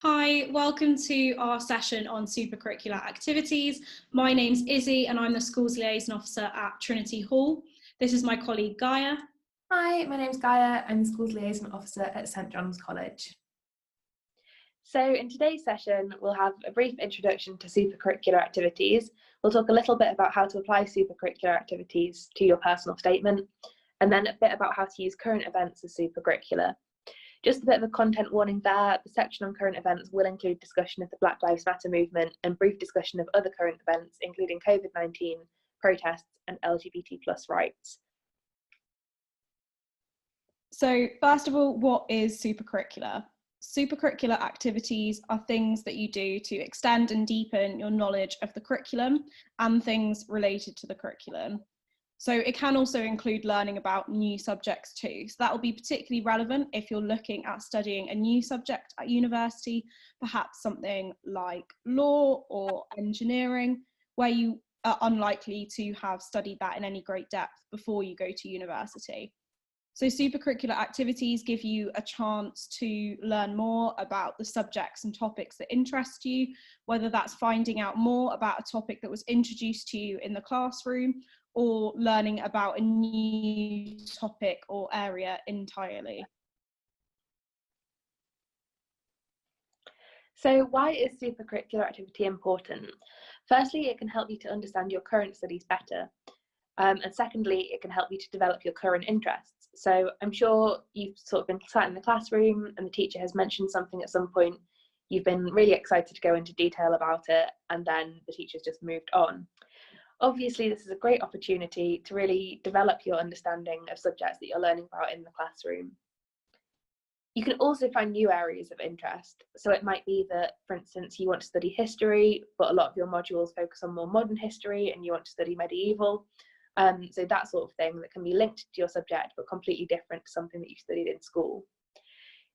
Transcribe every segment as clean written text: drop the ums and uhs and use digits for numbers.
Hi, welcome to our session on Supercurricular Activities. My name's Izzy and I'm the Schools Liaison Officer at Trinity Hall. This is my colleague Gaia. Hi, my name's Gaia. I'm the Schools Liaison Officer at St John's College. So in today's session, we'll have a brief introduction to supercurricular activities. We'll talk a little bit about how to apply supercurricular activities to your personal statement, and then a bit about how to use current events as supercurricular. Just a bit of a content warning there, the section on current events will include discussion of the Black Lives Matter movement and brief discussion of other current events, including COVID-19, protests, and LGBT+ rights. So first of all, what is supercurricular? Supercurricular activities are things that you do to extend and deepen your knowledge of the curriculum and things related to the curriculum. So it can also include learning about new subjects too. So that will be particularly relevant if you're looking at studying a new subject at university, perhaps something like law or engineering, where you are unlikely to have studied that in any great depth before you go to university. So supercurricular activities give you a chance to learn more about the subjects and topics that interest you, whether that's finding out more about a topic that was introduced to you in the classroom or learning about a new topic or area entirely. So why is supercurricular activity important? Firstly, it can help you to understand your current studies better. And secondly, it can help you to develop your current interests. So I'm sure you've sort of been sat in the classroom and the teacher has mentioned something at some point. You've been really excited to go into detail about it, and then the teacher's just moved on. Obviously, this is a great opportunity to really develop your understanding of subjects that you're learning about in the classroom. You can also find new areas of interest. So it might be that, for instance, you want to study history, but a lot of your modules focus on more modern history and you want to study medieval. So that sort of thing that can be linked to your subject, but completely different to something that you studied in school.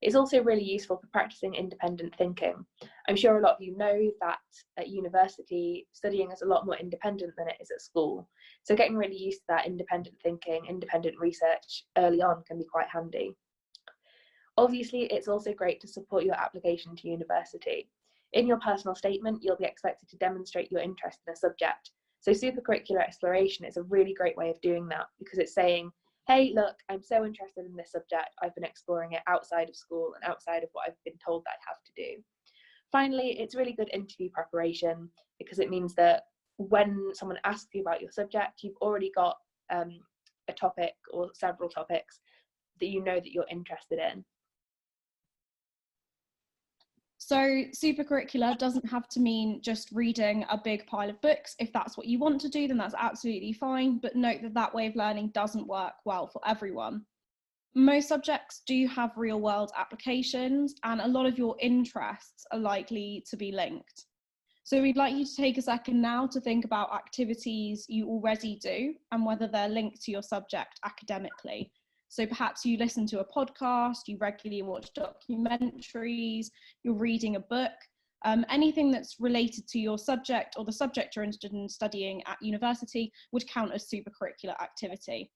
It's also really useful for practicing independent thinking. I'm sure a lot of you know that at university, studying is a lot more independent than it is at school. So getting really used to that independent thinking, independent research early on can be quite handy. Obviously, it's also great to support your application to university. In your personal statement, you'll be expected to demonstrate your interest in a subject. So supercurricular exploration is a really great way of doing that, because it's saying, hey, look, I'm so interested in this subject. I've been exploring it outside of school and outside of what I've been told that I have to do. Finally, it's really good interview preparation, because it means that when someone asks you about your subject, you've already got a topic or several topics that you know that you're interested in. So supercurricular doesn't have to mean just reading a big pile of books. If that's what you want to do, then that's absolutely fine. But note that that way of learning doesn't work well for everyone. Most subjects do have real world applications, and a lot of your interests are likely to be linked. So we'd like you to take a second now to think about activities you already do and whether they're linked to your subject academically. So perhaps you listen to a podcast, you regularly watch documentaries, you're reading a book, anything that's related to your subject or the subject you're interested in studying at university would count as supercurricular activity.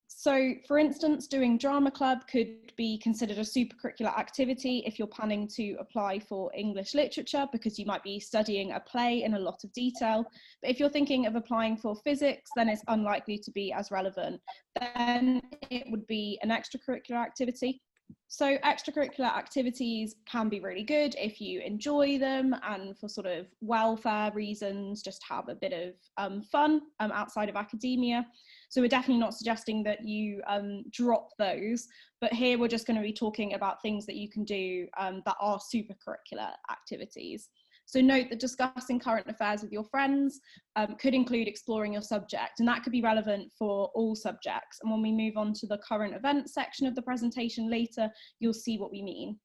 So, for instance, doing drama club could be considered a supercurricular activity if you're planning to apply for English literature, because you might be studying a play in a lot of detail. But if you're thinking of applying for physics, then it's unlikely to be as relevant. Then it would be an extracurricular activity. So extracurricular activities can be really good if you enjoy them and for sort of welfare reasons, just have a bit of fun outside of academia. So we're definitely not suggesting that you drop those, but here we're just going to be talking about things that you can do that are supercurricular activities. So note that discussing current affairs with your friends could include exploring your subject, and that could be relevant for all subjects. And when we move on to the current events section of the presentation later, you'll see what we mean.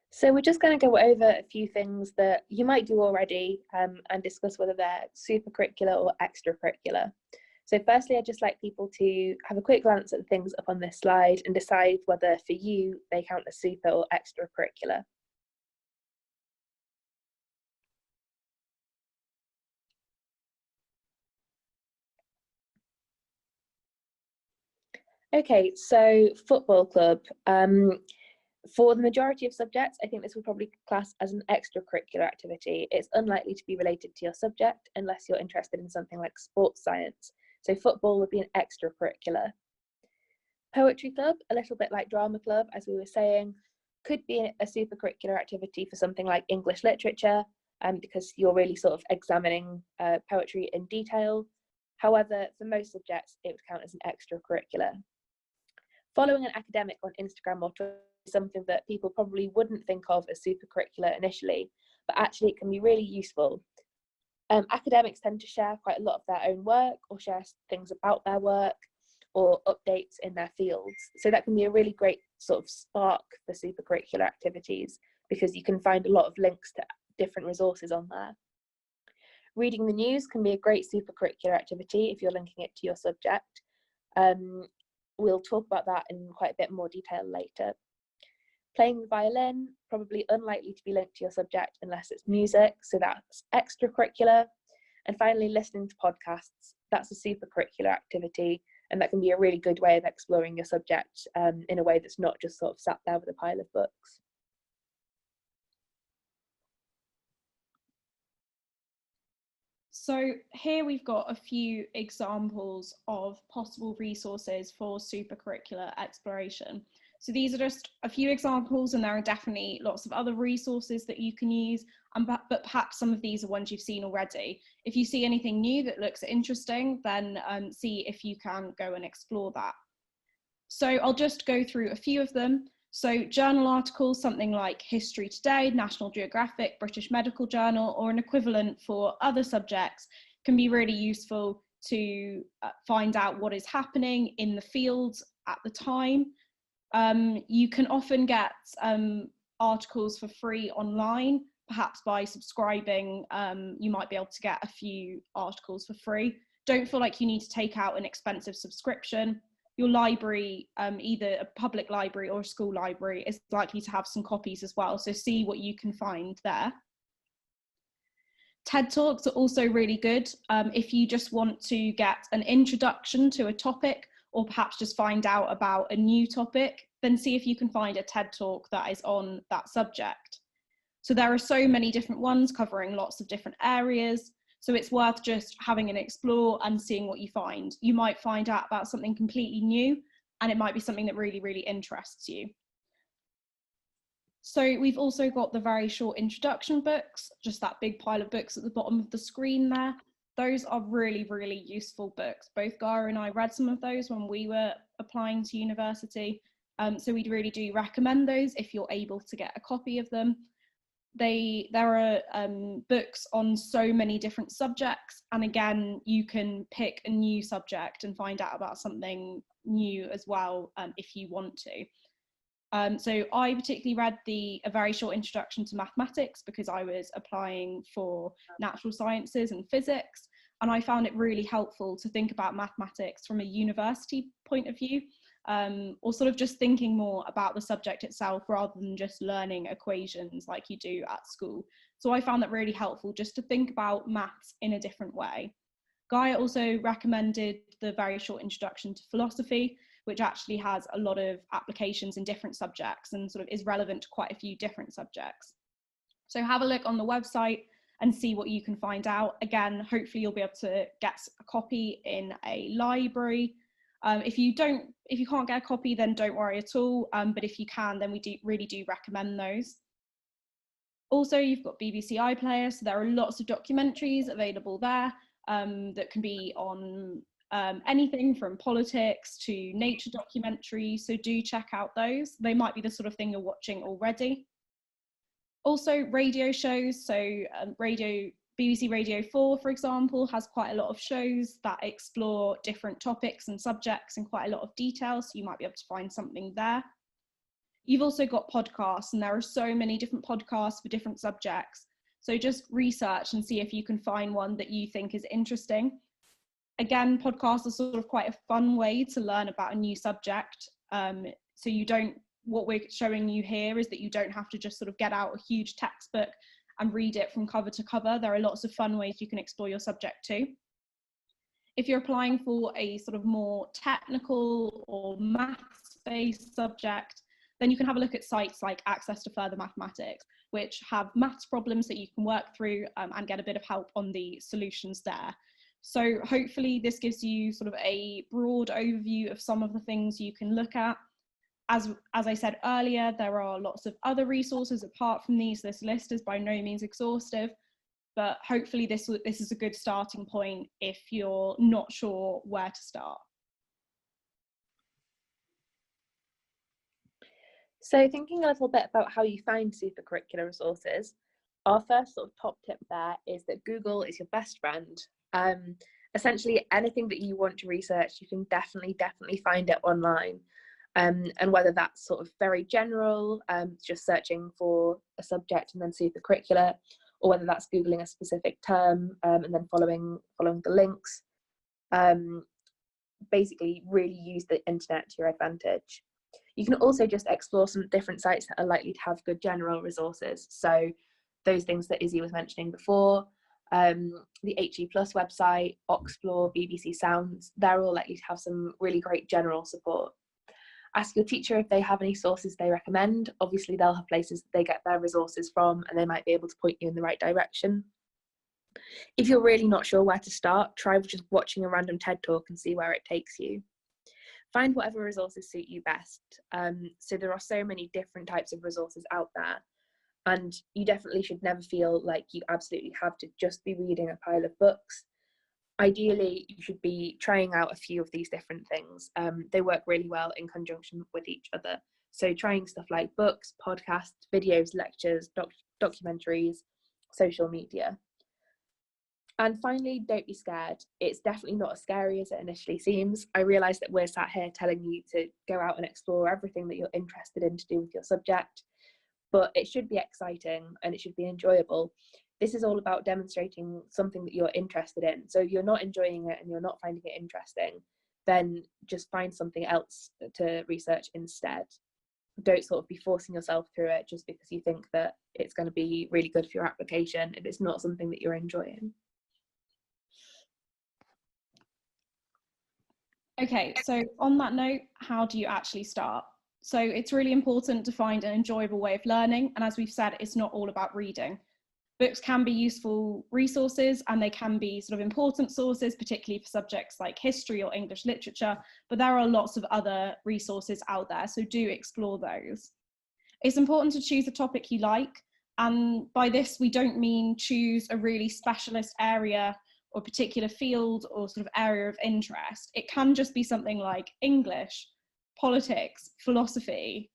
So we're just going to go over a few things that you might do already and discuss whether they're supercurricular or extracurricular. So firstly, I'd just like people to have a quick glance at the things up on this slide and decide whether for you they count as super or extracurricular. Okay, so football club. For the majority of subjects, I think this will probably class as an extracurricular activity. It's unlikely to be related to your subject unless you're interested in something like sports science. So football would be an extracurricular. Poetry club, a little bit like drama club, as we were saying, could be a supercurricular activity for something like English literature, because you're really sort of examining poetry in detail. However, for most subjects, it would count as an extracurricular. Following an academic on Instagram or Twitter is something that people probably wouldn't think of as supercurricular initially, but actually it can be really useful. Academics tend to share quite a lot of their own work or share things about their work or updates in their fields. So that can be a really great sort of spark for supercurricular activities because you can find a lot of links to different resources on there. Reading the news can be a great supercurricular activity if you're linking it to your subject. We'll talk about that in quite a bit more detail later. Playing the violin, probably unlikely to be linked to your subject unless it's music, so that's extracurricular. And finally, listening to podcasts, that's a supercurricular activity, and that can be a really good way of exploring your subject in a way that's not just sort of sat there with a pile of books. So here we've got a few examples of possible resources for supercurricular exploration. So these are just a few examples, and there are definitely lots of other resources that you can use, but perhaps some of these are ones you've seen already. If you see anything new that looks interesting, then see if you can go and explore that. So I'll just go through a few of them. So journal articles, something like History Today, National Geographic, British Medical Journal, or an equivalent for other subjects can be really useful to find out what is happening in the fields at the time. You can often get articles for free online, perhaps by subscribing. You might be able to get a few articles for free. Don't feel like you need to take out an expensive subscription. Your library, either a public library or a school library, is likely to have some copies as well, so see what you can find there. TED Talks are also really good if you just want to get an introduction to a topic, or perhaps just find out about a new topic, then see if you can find a TED Talk that is on that subject. So there are so many different ones covering lots of different areas. So it's worth just having an explore and seeing what you find. You might find out about something completely new, and it might be something that really, really interests you. So we've also got the very short introduction books, just that big pile of books at the bottom of the screen there. Those are really, really useful books. Both Gaia and I read some of those when we were applying to university. So we really do recommend those if you're able to get a copy of them. There are books on so many different subjects, and again, you can pick a new subject and find out about something new as well if you want to. So I particularly read A Very Short Introduction to Mathematics because I was applying for natural sciences and physics, and I found it really helpful to think about mathematics from a university point of view, or sort of just thinking more about the subject itself rather than just learning equations like you do at school. So I found that really helpful just to think about maths in a different way. Gaia also recommended The Very Short Introduction to Philosophy, which actually has a lot of applications in different subjects and sort of is relevant to quite a few different subjects. So have a look on the website and see what you can find out. Again, hopefully you'll be able to get a copy in a library. If you can't get a copy, then don't worry at all. But if you can, then we really do recommend those. Also, you've got BBC iPlayer, so there are lots of documentaries available there that can be on anything from politics to nature documentaries, so do check out those. They might be the sort of thing you're watching already. Also radio shows, so BBC Radio 4, for example, has quite a lot of shows that explore different topics and subjects in quite a lot of detail, so you might be able to find something there. You've also got podcasts, and there are so many different podcasts for different subjects, so just research and see if you can find one that you think is interesting. Again, podcasts are sort of quite a fun way to learn about a new subject. What we're showing you here is that you don't have to just sort of get out a huge textbook and read it from cover to cover. There are lots of fun ways you can explore your subject too. If you're applying for a sort of more technical or maths-based subject, then you can have a look at sites like Access to Further Mathematics, which have maths problems that you can work through and get a bit of help on the solutions there. So hopefully this gives you sort of a broad overview of some of the things you can look at. As I said earlier, there are lots of other resources apart from these. This list is by no means exhaustive, but hopefully this is a good starting point if you're not sure where to start. So thinking a little bit about how you find supercurricular resources, our first sort of top tip there is that Google is your best friend. Essentially anything that you want to research, you can definitely find it online. And whether that's sort of very general, just searching for a subject and then supercurricular, or whether that's Googling a specific term and then following the links. Basically really use the internet to your advantage. You can also just explore some different sites that are likely to have good general resources. So those things that Izzy was mentioning before, the HE Plus website, Oxplore, BBC Sounds, they're all likely to have some really great general support. Ask your teacher if they have any sources they recommend. Obviously they'll have places that they get their resources from and they might be able to point you in the right direction. If you're really not sure where to start, try just watching a random TED talk and see where it takes you. Find whatever resources suit you best. So there are so many different types of resources out there, and you definitely should never feel like you absolutely have to just be reading a pile of books. Ideally, you should be trying out a few of these different things. They work really well in conjunction with each other. So trying stuff like books, podcasts, videos, lectures, documentaries, social media. And finally, don't be scared. It's definitely not as scary as it initially seems. I realise that we're sat here telling you to go out and explore everything that you're interested in to do with your subject, but it should be exciting and it should be enjoyable. This is all about demonstrating something that you're interested in. So if you're not enjoying it and you're not finding it interesting, then just find something else to research instead. Don't sort of be forcing yourself through it just because you think that it's going to be really good for your application if it's not something that you're enjoying. Okay, so on that note, how do you actually start? So it's really important to find an enjoyable way of learning. And as we've said, it's not all about reading. Books can be useful resources and they can be sort of important sources, particularly for subjects like history or English literature, but there are lots of other resources out there, so do explore those. It's important to choose a topic you like, and by this we don't mean choose a really specialist area or particular field or sort of area of interest. It can just be something like English, politics, philosophy,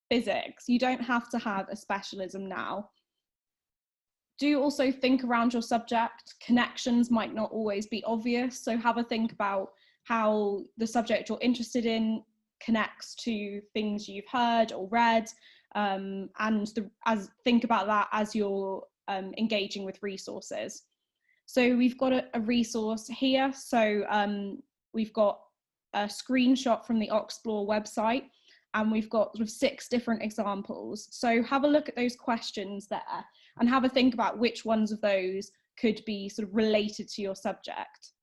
physics. You don't have to have a specialism now. Do also think around your subject. Connections might not always be obvious, so have a think about how the subject you're interested in connects to things you've heard or read, and think about that as you're engaging with resources. So we've got a resource here. So we've got a screenshot from the Oxplore website, and we've got sort of 6 different examples. So have a look at those questions there and have a think about which ones of those could be sort of related to your subject.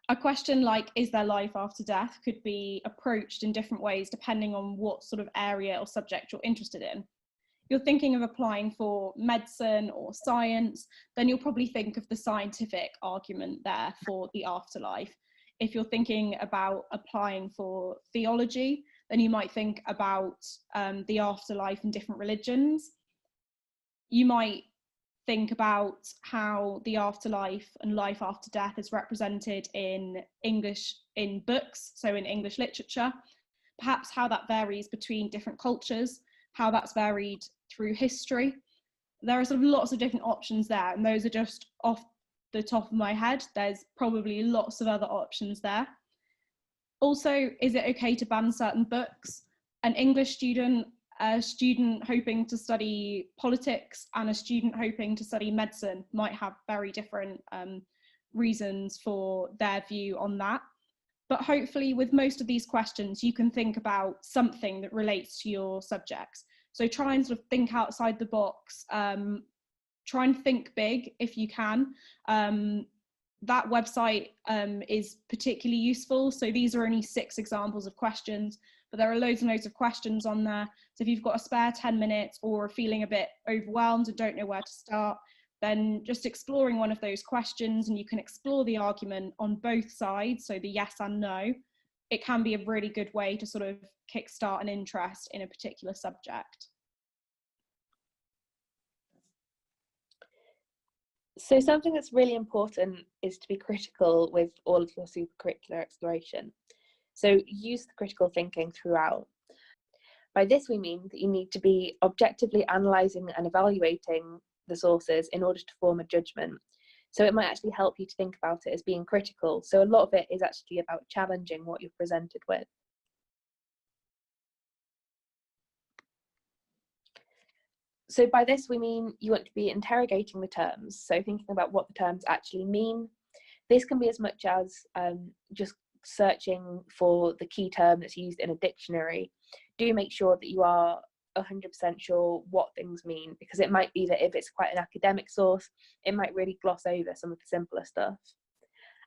A question like, is there life after death, could be approached in different ways depending on what sort of area or subject you're interested in. If you're thinking of applying for medicine or science, then you'll probably think of the scientific argument there for the afterlife. If you're thinking about applying for theology, then you might think about the afterlife in different religions. You might think about how the afterlife and life after death is represented in English, in books, so in English literature, perhaps how that varies between different cultures, how that's varied through history. There are sort of lots of different options there, and those are just off the top of my head. There's probably lots of other options there. Also, is it okay to ban certain books? An English student, a student hoping to study politics, and a student hoping to study medicine might have very different reasons for their view on that. But hopefully with most of these questions, you can think about something that relates to your subjects. So try and sort of think outside the box, try and think big if you can. that website is particularly useful. So these are only 6 examples of questions, but there are loads and loads of questions on there. So if you've got a spare 10 minutes or are feeling a bit overwhelmed and don't know where to start, then just exploring one of those questions, and you can explore the argument on both sides, so the yes and no. It can be a really good way to sort of kickstart an interest in a particular subject. So something that's really important is to be critical with all of your supercurricular exploration. So use the critical thinking throughout. By this we mean that you need to be objectively analysing and evaluating the sources in order to form a judgment. So it might actually help you to think about it as being critical. So a lot of it is actually about challenging what you're presented with. So by this we mean you want to be interrogating the terms, so thinking about what the terms actually mean. This can be as much as just searching for the key term that's used in a dictionary. Do make sure that you are 100% sure what things mean, because it might be that if it's quite an academic source, it might really gloss over some of the simpler stuff.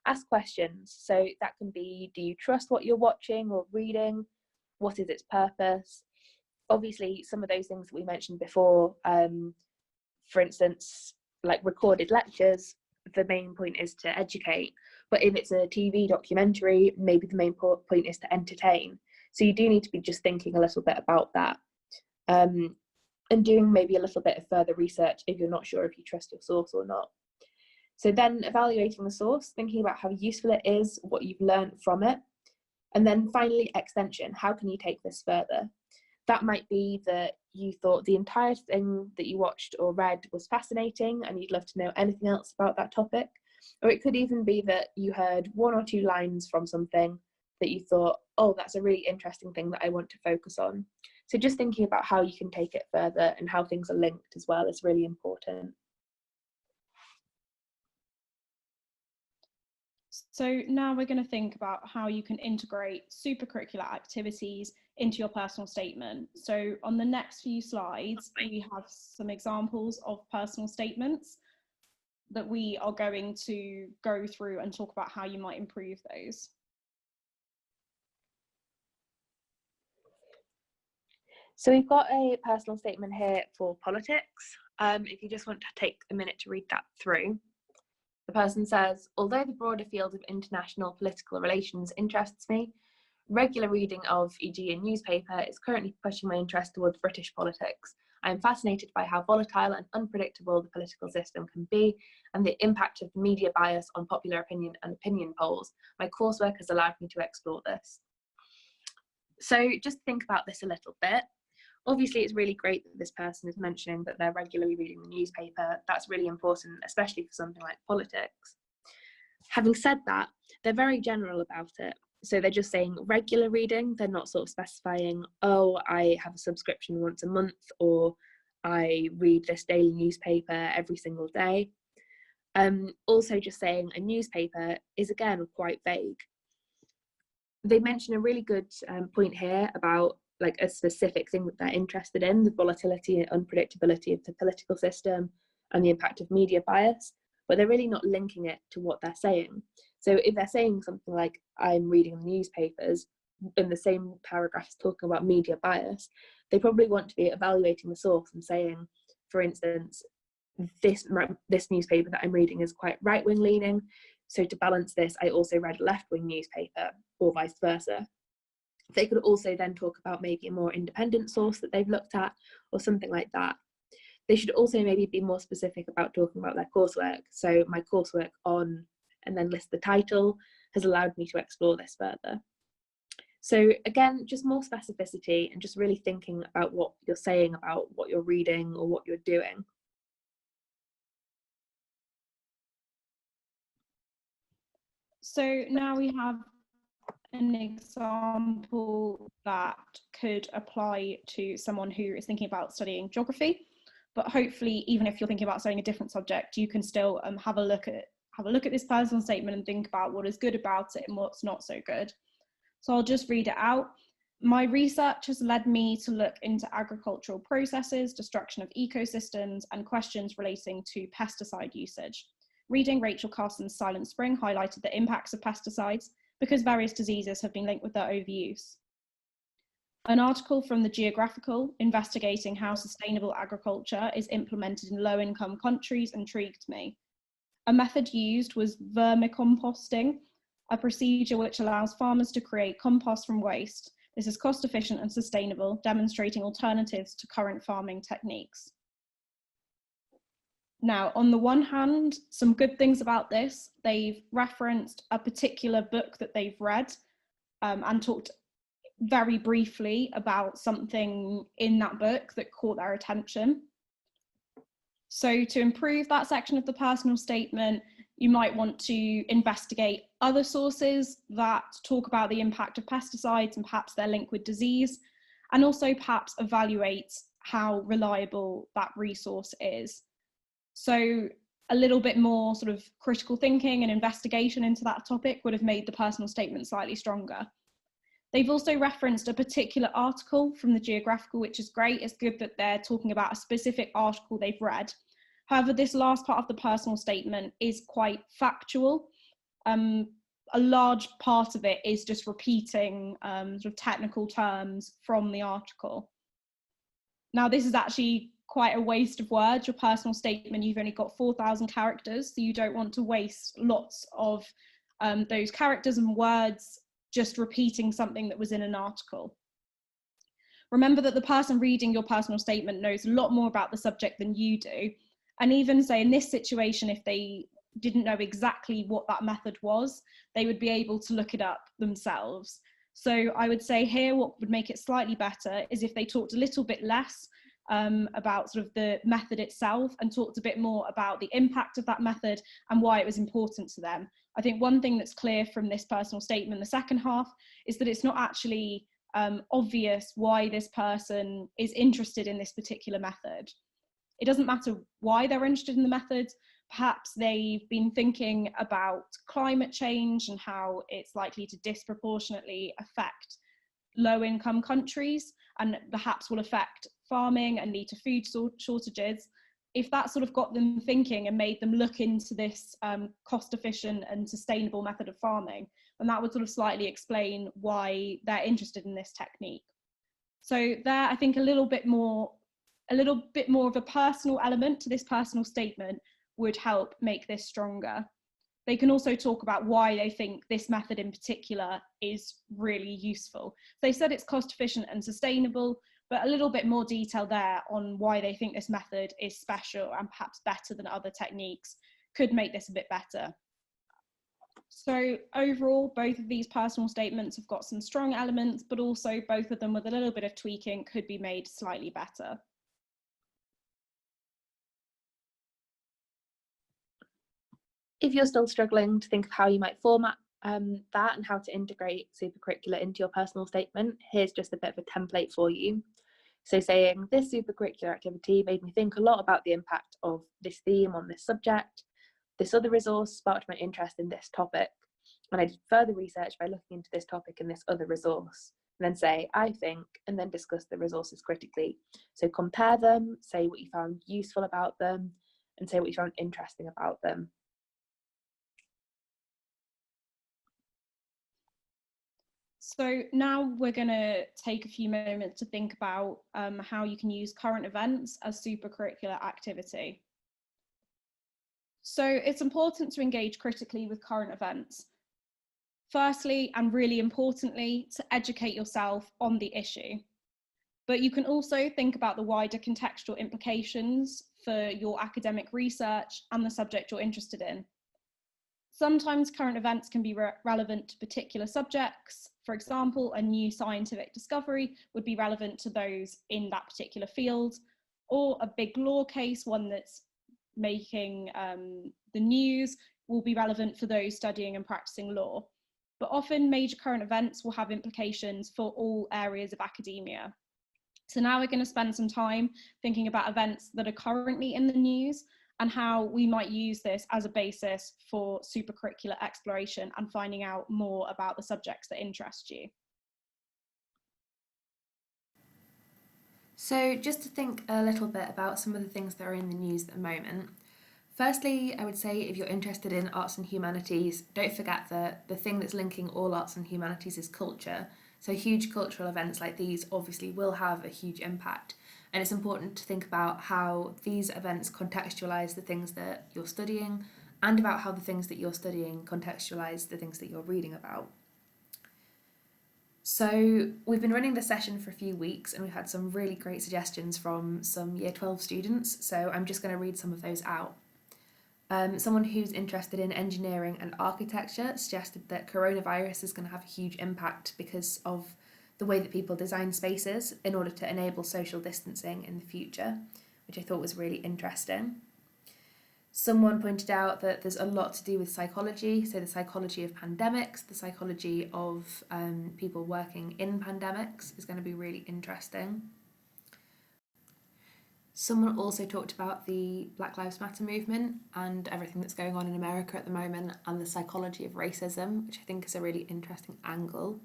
Ask questions, so that can be, do you trust what you're watching or reading? What is its purpose? Obviously, some of those things that we mentioned before, for instance, like recorded lectures, the main point is to educate. But if it's a TV documentary, maybe the main point is to entertain. So you do need to be just thinking a little bit about that. And doing maybe a little bit of further research if you're not sure if you trust your source or not. So then evaluating the source, thinking about how useful it is, what you've learned from it. And then finally, extension. How can you take this further? That might be that you thought the entire thing that you watched or read was fascinating and you'd love to know anything else about that topic. Or it could even be that you heard 1 or 2 lines from something that you thought, oh, that's a really interesting thing that I want to focus on. So just thinking about how you can take it further and how things are linked as well is really important. So now we're going to think about how you can integrate supercurricular activities into your personal statement. So on the next few slides, we have some examples of personal statements that we are going to go through and talk about how you might improve those. So we've got a personal statement here for politics. If you just want to take a minute to read that through. The person says, although the broader field of international political relations interests me, regular reading of, e.g. a newspaper, is currently pushing my interest towards British politics. I am fascinated by how volatile and unpredictable the political system can be and the impact of media bias on popular opinion and opinion polls. My coursework has allowed me to explore this. So just think about this a little bit. Obviously, it's really great that this person is mentioning that they're regularly reading the newspaper. That's really important, especially for something like politics. Having said that, they're very general about it. So they're just saying regular reading. They're not sort of specifying, oh, I have a subscription once a month, or I read this daily newspaper every single day. Also just saying a newspaper is, again, quite vague. They mention a really good point here about like a specific thing that they're interested in, the volatility and unpredictability of the political system and the impact of media bias, but they're really not linking it to what they're saying. So if they're saying something like, I'm reading the newspapers, in the same paragraph is talking about media bias, they probably want to be evaluating the source and saying, for instance, this newspaper that I'm reading is quite right-wing leaning, so to balance this, I also read a left-wing newspaper, or vice versa. They could also then talk about maybe a more independent source that they've looked at, or something like that. They should also maybe be more specific about talking about their coursework. So my coursework on, and then list the title, has allowed me to explore this further. So again, just more specificity and just really thinking about what you're saying about what you're reading or what you're doing. So now we have an example that could apply to someone who is thinking about studying geography, but hopefully even if you're thinking about studying a different subject, you can still have a look at this personal statement and think about what is good about it and what's not so good. So I'll just read it out. My research has led me to look into agricultural processes, destruction of ecosystems, and questions relating to pesticide usage. Reading Rachel Carson's Silent Spring highlighted the impacts of pesticides because various diseases have been linked with their overuse. An article from the Geographical investigating how sustainable agriculture is implemented in low-income countries intrigued me. A method used was vermicomposting, a procedure which allows farmers to create compost from waste. This is cost efficient and sustainable, demonstrating alternatives to current farming techniques. Now, on the one hand, some good things about this, they've referenced a particular book that they've read and talked very briefly about something in that book that caught their attention. So to improve that section of the personal statement, you might want to investigate other sources that talk about the impact of pesticides and perhaps their link with disease, and also perhaps evaluate how reliable that resource is. So a little bit more sort of critical thinking and investigation into that topic would have made the personal statement slightly stronger. They've also referenced a particular article from the Geographical, which is great. It's good that they're talking about a specific article they've read. However, this last part of the personal statement is quite factual. A large part of it is just repeating sort of technical terms from the article. Now, this is actually quite a waste of words. Your personal statement, you've only got 4,000 characters, so you don't want to waste lots of those characters and words just repeating something that was in an article. Remember that the person reading your personal statement knows a lot more about the subject than you do. And even say in this situation, if they didn't know exactly what that method was, they would be able to look it up themselves. So I would say here, what would make it slightly better is if they talked a little bit less about sort of the method itself and talked a bit more about the impact of that method and why it was important to them. I think one thing that's clear from this personal statement, the second half, is that it's not actually obvious why this person is interested in this particular method. It doesn't matter why they're interested in the method. Perhaps they've been thinking about climate change and how it's likely to disproportionately affect low-income countries and perhaps will affect farming and lead to food shortages. If that sort of got them thinking and made them look into this cost-efficient and sustainable method of farming, then that would sort of slightly explain why they're interested in this technique. So there, I think a little bit more of a personal element to this personal statement would help make this stronger. They can also talk about why they think this method in particular is really useful. They said it's cost efficient and sustainable, but a little bit more detail there on why they think this method is special and perhaps better than other techniques could make this a bit better. So overall, both of these personal statements have got some strong elements, but also both of them with a little bit of tweaking could be made slightly better. If you're still struggling to think of how you might format that and how to integrate Supercurricular into your personal statement, here's just a bit of a template for you. So saying, this supercurricular activity made me think a lot about the impact of this theme on this subject. This other resource sparked my interest in this topic, and I did further research by looking into this topic and this other resource. And then say, I think, and then discuss the resources critically. So compare them, say what you found useful about them, and say what you found interesting about them. So now we're going to take a few moments to think about how you can use current events as supercurricular activity. So it's important to engage critically with current events. Firstly, and really importantly, to educate yourself on the issue. But you can also think about the wider contextual implications for your academic research and the subject you're interested in. Sometimes current events can be relevant to particular subjects. For example, a new scientific discovery would be relevant to those in that particular field, or a big law case, one that's making the news, will be relevant for those studying and practicing law. But often major current events will have implications for all areas of academia. So now we're going to spend some time thinking about events that are currently in the news and how we might use this as a basis for supercurricular exploration and finding out more about the subjects that interest you. So just to think a little bit about some of the things that are in the news at the moment. Firstly, I would say if you're interested in arts and humanities, don't forget that the thing that's linking all arts and humanities is culture. So huge cultural events like these obviously will have a huge impact. And it's important to think about how these events contextualise the things that you're studying and about how the things that you're studying contextualise the things that you're reading about. So we've been running the session for a few weeks and we've had some really great suggestions from some Year 12 students. So I'm just going to read some of those out. Someone who's interested in engineering and architecture suggested that coronavirus is going to have a huge impact because of the way that people design spaces in order to enable social distancing in the future, which I thought was really interesting. Someone pointed out that there's a lot to do with psychology, so the psychology of pandemics, the psychology of people working in pandemics is going to be really interesting. Someone also talked about the Black Lives Matter movement and everything that's going on in America at the moment and the psychology of racism, which I think is a really interesting angle.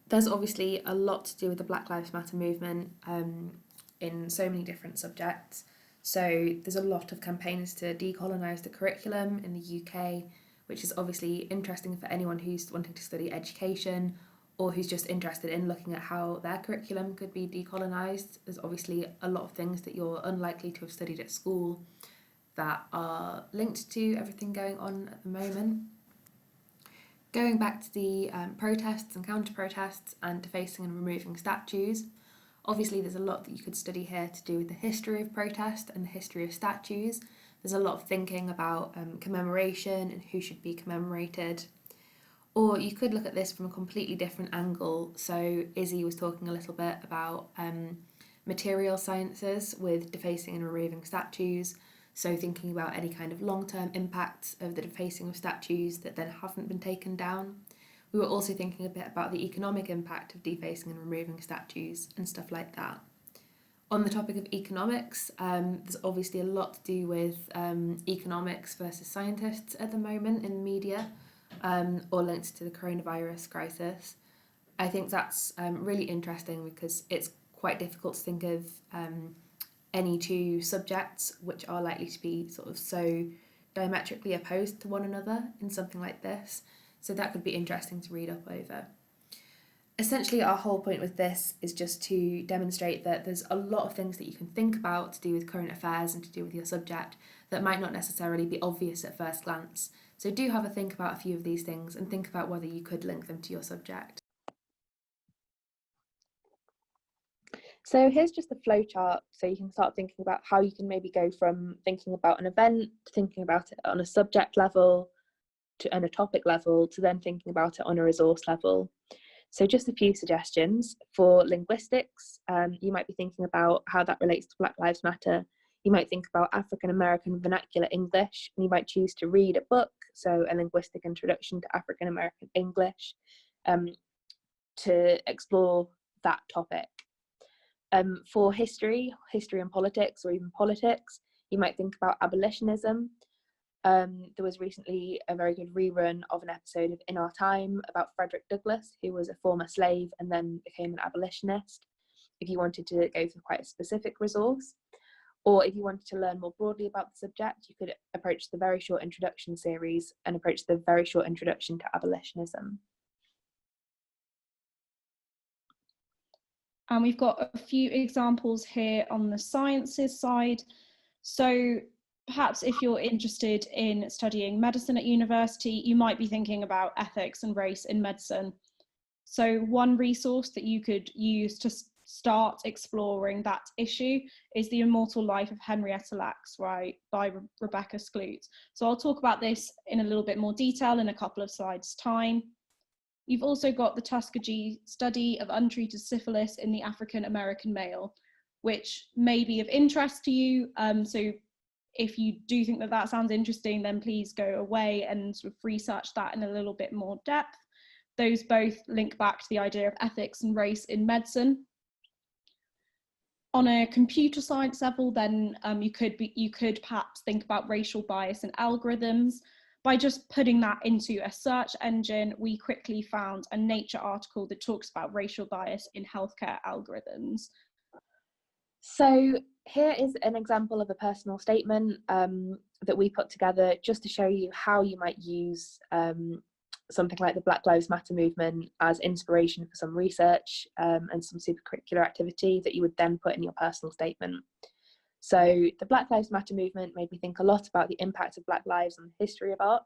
There's obviously a lot to do with the Black Lives Matter movement in so many different subjects. So there's a lot of campaigns to decolonise the curriculum in the UK, which is obviously interesting for anyone who's wanting to study education or who's just interested in looking at how their curriculum could be decolonised. There's obviously a lot of things that you're unlikely to have studied at school that are linked to everything going on at the moment. Going back to the protests and counter-protests and defacing and removing statues, obviously there's a lot that you could study here to do with the history of protest and the history of statues. There's a lot of thinking about commemoration and who should be commemorated. Or you could look at this from a completely different angle. So Izzy was talking a little bit about material sciences with defacing and removing statues. So thinking about any kind of long-term impacts of the defacing of statues that then haven't been taken down. We were also thinking a bit about the economic impact of defacing and removing statues and stuff like that. On the topic of economics, there's obviously a lot to do with economics versus scientists at the moment in the media. Or linked to the coronavirus crisis. I think that's really interesting because it's quite difficult to think of any two subjects which are likely to be sort of so diametrically opposed to one another in something like this. So that could be interesting to read up over. Essentially, our whole point with this is just to demonstrate that there's a lot of things that you can think about to do with current affairs and to do with your subject that might not necessarily be obvious at first glance. So do have a think about a few of these things and think about whether you could link them to your subject. So here's just a flow chart so you can start thinking about how you can maybe go from thinking about an event to thinking about it on a subject level to on a topic level to then thinking about it on a resource level. So just a few suggestions. For linguistics, you might be thinking about how that relates to Black Lives Matter. You might think about African American vernacular English, and you might choose to read a book, so a linguistic introduction to African American English, to explore that topic. For history and politics, or even politics, you might think about abolitionism. There was recently a very good rerun of an episode of In Our Time about Frederick Douglass, who was a former slave and then became an abolitionist, if you wanted to go for quite a specific resource. Or if you wanted to learn more broadly about the subject, you could approach the Very Short Introduction series and approach the Very Short Introduction to Abolitionism. And we've got a few examples here on the sciences side. So perhaps if you're interested in studying medicine at university, you might be thinking about ethics and race in medicine. So one resource that you could use to start exploring that issue is The Immortal Life of Henrietta Lacks, right, by Rebecca Skloot. So I'll talk about this in a little bit more detail in a couple of slides' time. You've also got the Tuskegee study of untreated syphilis in the African American male, which may be of interest to you. So if you do think that that sounds interesting, then please go away and sort of research that in a little bit more depth. Those both link back to the idea of ethics and race in medicine. On a computer science level, then you could perhaps think about racial bias in algorithms. By just putting that into a search engine, we quickly found a Nature article that talks about racial bias in healthcare algorithms. So Here is an example of a personal statement that we put together just to show you how you might use something like the Black Lives Matter movement as inspiration for some research and some supercurricular activity that you would then put in your personal statement. So the Black Lives Matter movement made me think a lot about the impact of Black lives on the history of art.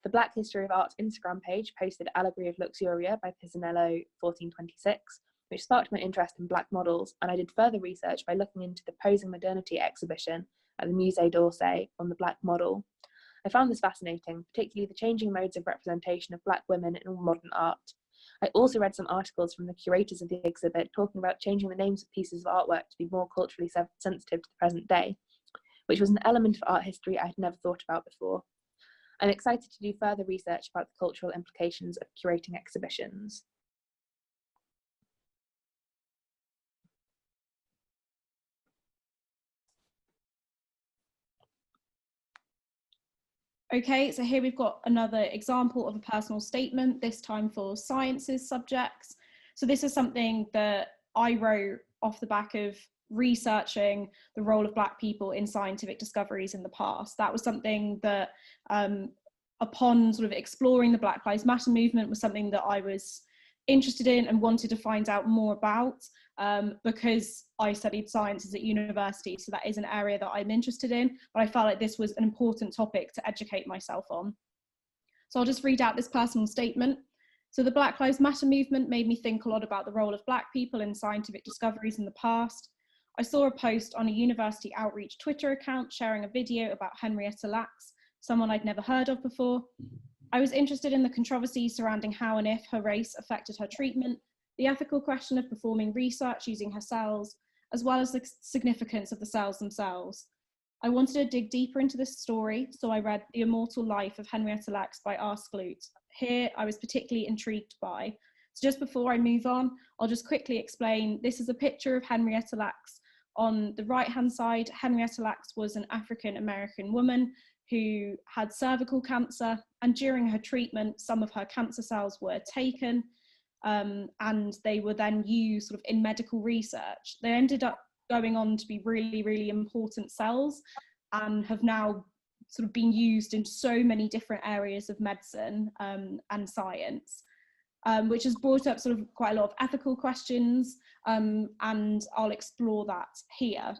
The Black History of Art Instagram page posted Allegory of Luxuria by Pisanello 1426, which sparked my interest in Black models, and I did further research by looking into the Posing Modernity exhibition at the Musée d'Orsay on the Black model. I found this fascinating, particularly the changing modes of representation of Black women in modern art. I also read some articles from the curators of the exhibit talking about changing the names of pieces of artwork to be more culturally sensitive to the present day, which was an element of art history I had never thought about before. I'm excited to do further research about the cultural implications of curating exhibitions. Okay, so here we've got another example of a personal statement, this time for sciences subjects. So this is something that I wrote off the back of researching the role of Black people in scientific discoveries in the past. That was something that, upon sort of exploring the Black Lives Matter movement, was something that I was interested in and wanted to find out more about because I studied sciences at university, so that is an area that I'm interested in, but I felt like this was an important topic to educate myself on. So I'll just read out this personal statement. So the Black Lives Matter movement made me think a lot about the role of Black people in scientific discoveries in the past. I saw a post on a university outreach Twitter account sharing a video about Henrietta Lacks, someone I'd never heard of before. I was interested in the controversy surrounding how and if her race affected her treatment, the ethical question of performing research using her cells, as well as the significance of the cells themselves. I wanted to dig deeper into this story, so I read The Immortal Life of Henrietta Lacks by R. Skloot. Here, I was particularly intrigued by. So just before I move on, I'll just quickly explain. This is a picture of Henrietta Lacks. On the right-hand side, Henrietta Lacks was an African-American woman who had cervical cancer, and during her treatment, some of her cancer cells were taken and they were then used sort of in medical research. They ended up going on to be really, really important cells and have now sort of been used in so many different areas of medicine and science, which has brought up sort of quite a lot of ethical questions, and I'll explore that here.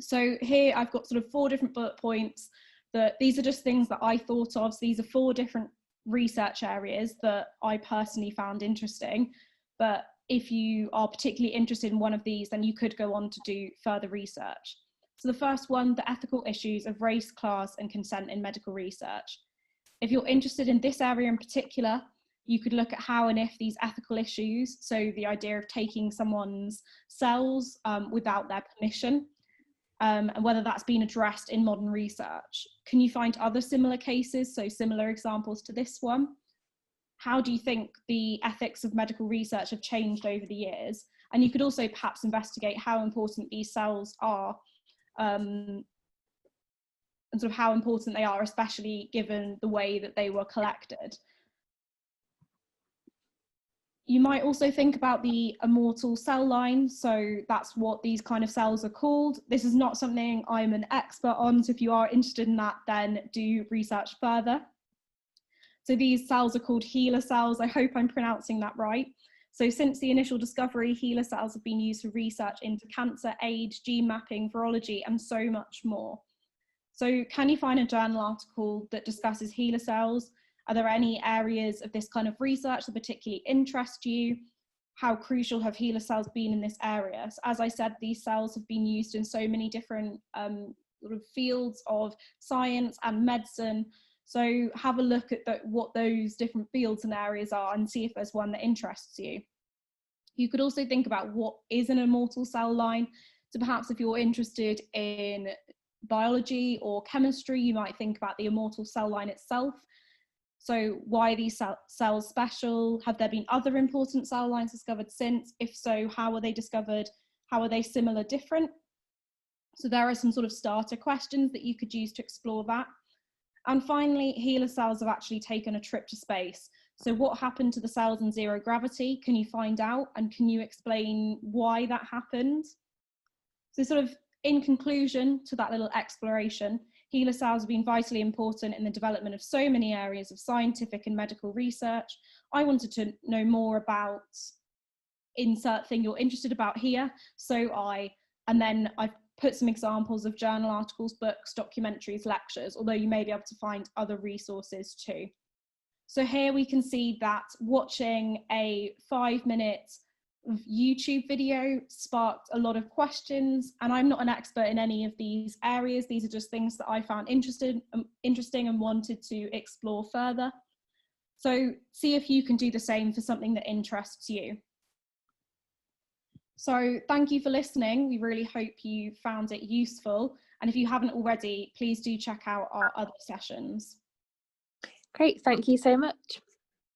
So here I've got sort of 4 different bullet points. That these are just things that I thought of. So these are 4 different research areas that I personally found interesting. But if you are particularly interested in one of these, then you could go on to do further research. So the first one, the ethical issues of race, class, and consent in medical research. If you're interested in this area in particular, you could look at how and if these ethical issues, so the idea of taking someone's cells without their permission, and whether that's been addressed in modern research. Can you find other similar cases, so similar examples to this one? How do you think the ethics of medical research have changed over the years? And you could also perhaps investigate how important these cells are, and sort of how important they are, especially given the way that they were collected. You might also think about the immortal cell line. So that's what these kind of cells are called. This is not something I'm an expert on. So if you are interested in that, then do research further. So these cells are called HeLa cells. I hope I'm pronouncing that right. So since the initial discovery, HeLa cells have been used for research into cancer, age, gene mapping, virology, and so much more. So can you find a journal article that discusses HeLa cells? Are there any areas of this kind of research that particularly interest you? How crucial have HeLa cells been in this area? So as I said, these cells have been used in so many different sort of fields of science and medicine. So have a look at what those different fields and areas are and see if there's one that interests you. You could also think about what is an immortal cell line. So perhaps if you're interested in biology or chemistry, you might think about the immortal cell line itself. So why are these cells special? Have there been other important cell lines discovered since? If so, how were they discovered? How are they similar, different? So there are some sort of starter questions that you could use to explore that. And finally, HeLa cells have actually taken a trip to space. So what happened to the cells in zero gravity? Can you find out? And can you explain why that happened? So sort of in conclusion to that little exploration, HeLa cells have been vitally important in the development of so many areas of scientific and medical research. I wanted to know more about insert thing you're interested about here, and then I've put some examples of journal articles, books, documentaries, lectures, although you may be able to find other resources too. So here we can see that watching a 5-minute YouTube video sparked a lot of questions, and I'm not an expert in any of these areas. These are just things that I found interesting and wanted to explore further. So see if you can do the same for something that interests you. So thank you for listening. We really hope you found it useful. And if you haven't already, please do check out our other sessions. Great, thank you so much.